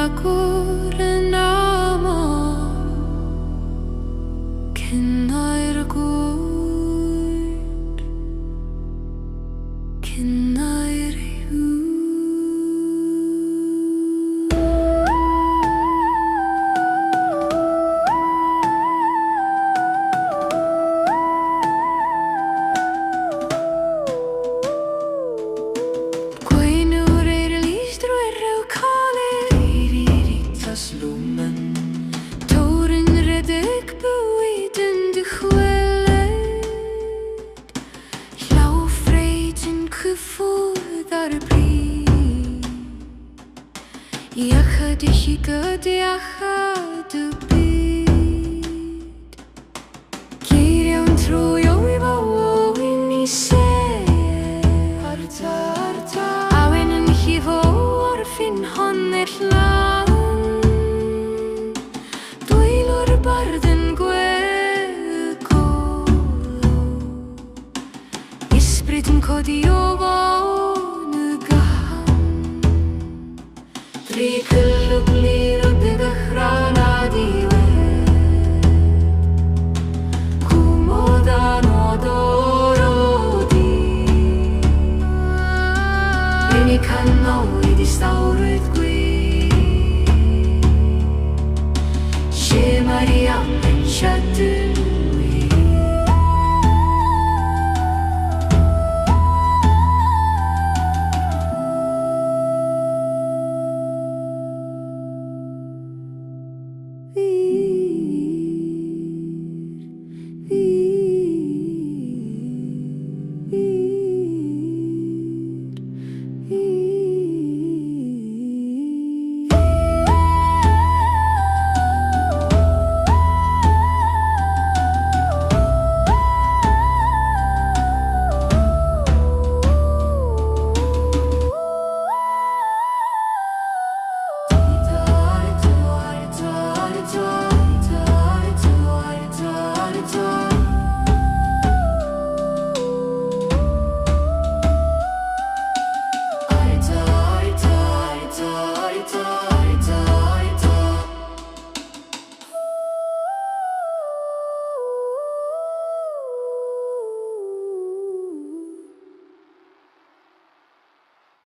agor yn aml cyn o'r gwyd, cyn o'r hwyd. Toren redeg bwyd yn dychwelyd, llawfreid yn cyffwrdd ar y bryd, iachad I llygod iachad y byd. Geiriawn trwy o I fawyn I sedd, Awen yn llifo o'r ffin honnell lan, bardd yn gwegol, ysbryd yn codi o fan y gahn. Dri cylw